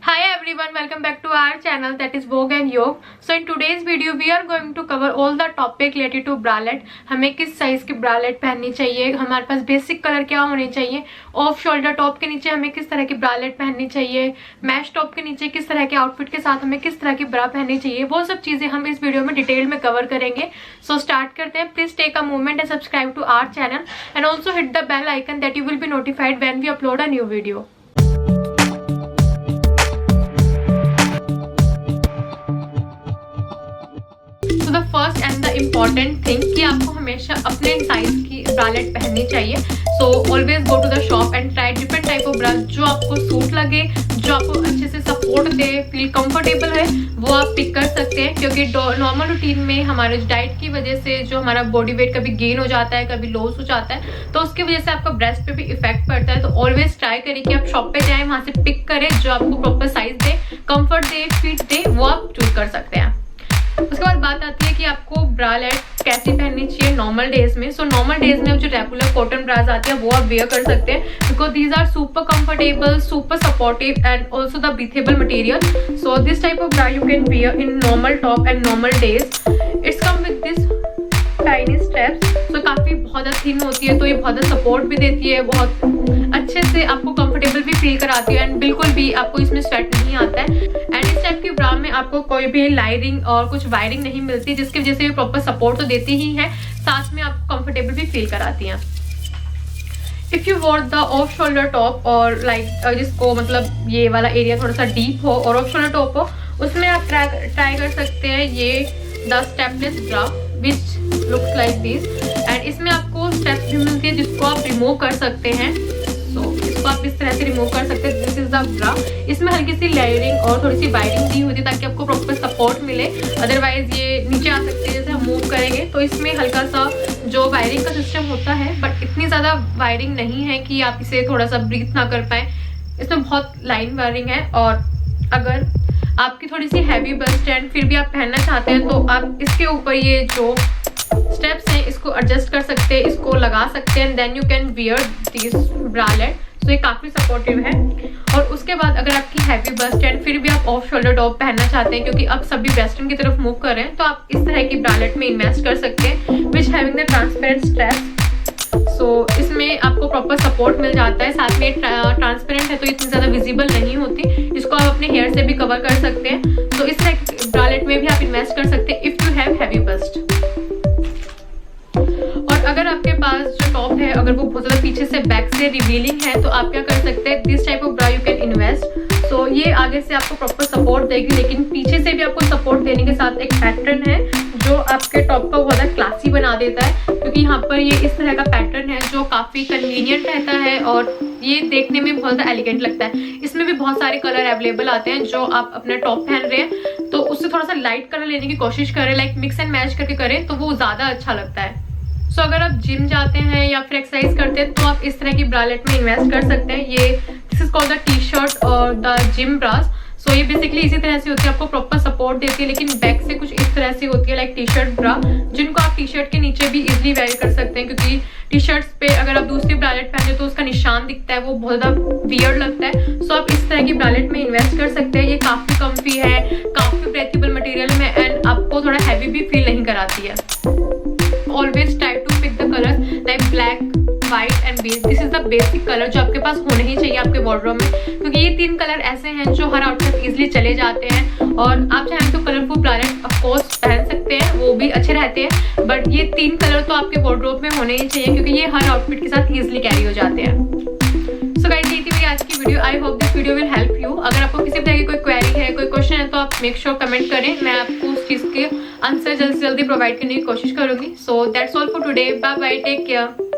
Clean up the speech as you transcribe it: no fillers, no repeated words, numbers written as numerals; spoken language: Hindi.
Hi everyone, welcome back to our channel that is Voguenyog. So in today's video we are going to cover all the topic related to bralette. हमें किस साइज की ब्रालेट पहननी चाहिए, हमारे पास बेसिक कलर क्या होने चाहिए, ऑफ शोल्डर टॉप के नीचे हमें किस तरह की ब्रालेट पहननी चाहिए, मैश टॉप के नीचे किस तरह के आउटफिट के साथ हमें किस तरह की ब्रा पहननी चाहिए, वो सब चीजें हम इस वीडियो में डिटेल में कवर करेंगे. सो स्टार्ट करते हैं. Please take a moment and subscribe to our channel and also hit the bell icon that you will be notified when we upload a new video. तो the first and the important thing कि आपको हमेशा अपने साइज की ब्रालेट पहननी चाहिए. So always go to the shop and try different type of bra जो आपको सूट लगे, जो आपको अच्छे से सपोर्ट दे, फील कंफर्टेबल है, वो आप पिक कर सकते हैं. क्योंकि नॉर्मल रूटीन में हमारे डाइट की वजह से जो हमारा बॉडी वेट कभी गेन हो जाता है, कभी लॉस हो जाता है, तो उसकी वजह से आपका ब्रेस्ट पे भी इफेक्ट पड़ता है. तो ऑलवेज ट्राई करें कि आप शॉप पे जाएं, वहां से पिक करें जो आपको प्रॉपर साइज दे, कंफर्ट दे, फिट दे, वो आप चूज कर सकते हैं. उसके बाद बात आती है कि आपको ब्रालेट कैसी पहननी चाहिए नॉर्मल डेज में. सो नॉर्मल डेज में जो रेगुलर कॉटन ब्राज आती है वो आप वेयर कर सकते हैं because these are super comfortable, super supportive and also the breathable material. So this type of bra you can wear in normal top and normal days. It's come with this tiny steps. So काफी बहुत ज़्यादा थिन होती है तो ये बहुत ज़्यादा सपोर्ट भी देती है, बहुत अच्छे से आपको कंफर्टेबल भी फील कराती है एंड बिल्कुल भी आपको इसमें स्वेट नहीं आता है. एंड इस टाइप की ब्रा में आपको कोई भी लाइनिंग और कुछ वायरिंग नहीं मिलती, जिसकी वजह से ये प्रॉपर सपोर्ट तो देती ही है, साथ में आपको कंफर्टेबल भी फील कराती हैं. If you want the off shoulder top और लाइक जिसको मतलब ये वाला एरिया थोड़ा सा डीप हो और ऑफ शोल्डर टॉप हो, उसमें आप ट्राई कर सकते हैं ये the stepless bra which looks like this. And इसमें आपको स्टेप्स भी मिलती है जिसको आप रिमूव कर सकते हैं. सो इसको आप इस तरह से रिमूव कर सकते हैं. दिस इज द ब्रा. इसमें हल्की सी लेयरिंग और थोड़ी सी वायरिंग दी हुई थी ताकि आपको प्रॉपर सपोर्ट मिले, अदरवाइज ये नीचे आ सकते हैं जैसे हम मूव करेंगे. तो इसमें हल्का सा जो वायरिंग का सिस्टम होता है, बट इतनी ज़्यादा वायरिंग नहीं है कि आप इसे थोड़ा सा ब्रीथ ना कर पाए. इसमें बहुत लाइन वायरिंग है. और अगर आपकी थोड़ी सी हैवी बस्ट एंड फिर भी आप पहनना चाहते हैं तो आप इसके ऊपर ये जो स्टेप्स हैं इसको एडजस्ट कर सकते हैं, इसको लगा सकते हैं, then you can wear this bralette. So ये काफ़ी सपोर्टिव है. और उसके बाद अगर आपकी हैवी बस्ट एंड फिर भी आप ऑफ शोल्डर टॉप पहनना चाहते हैं क्योंकि अब सभी वेस्टर्न की तरफ मूव कर रहे हैं, तो आप इस तरह की ब्रालेट में इन्वेस्ट कर सकते हैं which having the transparent straps. So इसमें आपको प्रॉपर सपोर्ट मिल जाता है, साथ में ट्रांसपेरेंट है तो इतनी ज़्यादा विजिबल नहीं होती. इसको आप अपने हेयर से भी कवर कर सकते हैं. तो इस तरह की ब्रालेट में भी आप इन्वेस्ट कर सकते हैं if you have heavy bust. और अगर आपके पास जो टॉप है अगर वो बहुत ज़्यादा पीछे से बैक से रिवीलिंग है तो आप क्या कर सकते हैं, this type of bra you can invest. So ये आगे से आपको प्रॉपर सपोर्ट देगी, लेकिन पीछे से भी आपको सपोर्ट देने के साथ एक पैटर्न है जो आपके टॉप को बहुत ज़्यादा क्लासी बना देता है. क्योंकि यहाँ पर ये इस तरह का पैटर्न है जो काफ़ी कन्वीनियंट रहता है और ये देखने में बहुत ज़्यादा एलिगेंट लगता है. इसमें भी बहुत सारे कलर अवेलेबल आते हैं. जो आप अपना टॉप पहन रहे हैं तो उससे थोड़ा सा लाइट कलर लेने की कोशिश करें, लाइक मिक्स एंड मैच करके करें तो वो ज़्यादा अच्छा लगता है. सो अगर आप जिम जाते हैं या फिर एक्सरसाइज करते हैं तो आप इस तरह की ब्रालेट में इन्वेस्ट कर सकते हैं. ये this is called the T shirt और द जिम ब्रास. सो ये बेसिकली इसी तरह से होती है, आपको प्रॉपर सपोर्ट देती है, लेकिन बैक से कुछ इस तरह से होती है लाइक टी शर्ट ब्रा, जिनको आप टी शर्ट के नीचे भी इजीली वेयर कर सकते हैं. क्योंकि टी शर्ट्स पे अगर आप दूसरी ब्रालेट पहनते तो उसका निशान दिखता है, वो बहुत ज़्यादा वियर्ड लगता है. सो आप इस तरह की ब्रालेट में इन्वेस्ट कर सकते हैं. ये काफ़ी कम्फी है, काफ़ी ब्रेथेबल मटेरियल में एंड आपको थोड़ा हैवी भी फील नहीं कराती है. Always try to pick the colors like black, white and beige. This is the basic color जो आपके पास होने ही चाहिए आपके वार्डरोब में, क्योंकि ये तीन कलर ऐसे हैं जो हर आउटफिट इजीली चले जाते हैं. और आप चाहें तो कलरफुल ब्रालेट ऑफ कोर्स पहन सकते हैं, वो भी अच्छे रहते हैं, बट ये तीन कलर तो आपके वार्डरोब में होने ही चाहिए क्योंकि ये हर आउटफिट के साथ इजीली कैरी हो जाते हैं. सो गाइस, ये थी मेरी आज की video. I hope this video will help you. अगर आपको किसी तरह की कोई क्वेरी है, कोई क्वेश्चन है तो आप मेक श्योर कमेंट करें. मैं आपको उस चीज़ के आंसर जल्दी से जल्दी प्रोवाइड करने की कोशिश करूंगी. So that's all for today. Bye bye, take care.